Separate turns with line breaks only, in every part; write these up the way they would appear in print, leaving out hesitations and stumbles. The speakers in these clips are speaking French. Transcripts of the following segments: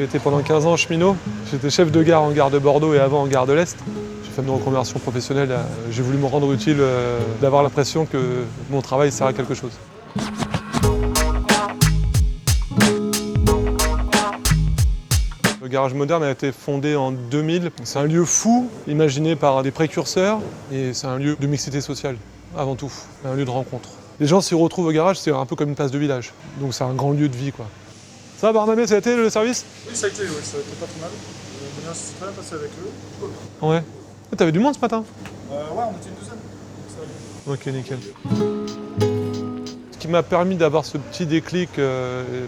été pendant 15 ans cheminot. J'étais chef de gare en gare de Bordeaux et avant en gare de l'Est. J'ai fait une reconversion professionnelle. J'ai voulu me rendre utile, d'avoir l'impression que mon travail sert à quelque chose. Le garage moderne a été fondé en 2000. C'est un lieu fou, imaginé par des précurseurs, et c'est un lieu de mixité sociale, avant tout, un lieu de rencontre. Les gens s'y retrouvent au garage, c'est un peu comme une place de village, donc c'est un grand lieu de vie, quoi. Ça va, Barnabé, ça a été le service?
Oui, ça a été, oui, ça a été pas trop mal. C'est très bien passé avec eux.
Ouais. T'avais du monde ce matin?
Ouais, on était une douzaine. Ça allait.
Ok, nickel. Ce qui m'a permis d'avoir ce petit déclic,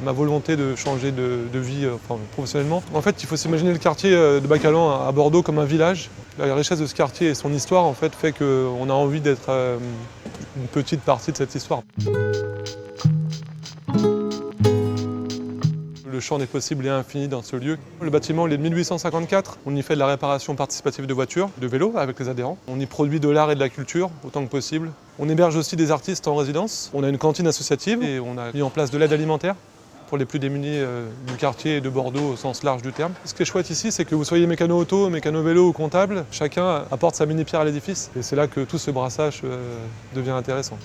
ma volonté de changer de vie professionnellement. En fait, il faut s'imaginer le quartier de Bacalan à Bordeaux comme un village. La richesse de ce quartier et son histoire en fait qu'on a envie d'être une petite partie de cette histoire. Le champ des possibles est infini dans ce lieu. Le bâtiment il est de 1854. On y fait de la réparation participative de voitures, de vélos avec les adhérents. On y produit de l'art et de la culture autant que possible. On héberge aussi des artistes en résidence. On a une cantine associative et on a mis en place de l'aide alimentaire pour les plus démunis du quartier et de Bordeaux au sens large du terme. Ce qui est chouette ici, c'est que vous soyez mécano auto, mécano vélo ou comptable, chacun apporte sa mini-pierre à l'édifice. Et c'est là que tout ce brassage devient intéressant.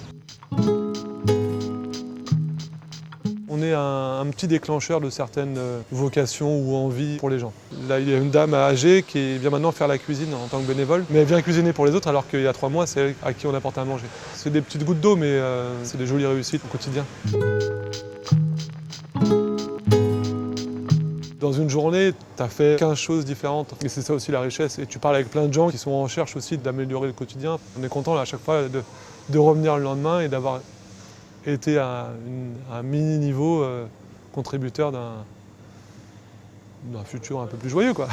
On est un petit déclencheur de certaines vocations ou envies pour les gens. Là, il y a une dame âgée qui vient maintenant faire la cuisine en tant que bénévole, mais elle vient cuisiner pour les autres alors qu'il y a 3 mois, c'est elle à qui on apporte à manger. C'est des petites gouttes d'eau, mais c'est des jolies réussites au quotidien. Dans une journée, tu as fait 15 choses différentes. Et c'est ça aussi la richesse. Et tu parles avec plein de gens qui sont en recherche aussi d'améliorer le quotidien. On est content là, à chaque fois de revenir le lendemain et d'avoir été à un mini niveau contributeur d'un futur un peu plus joyeux, quoi.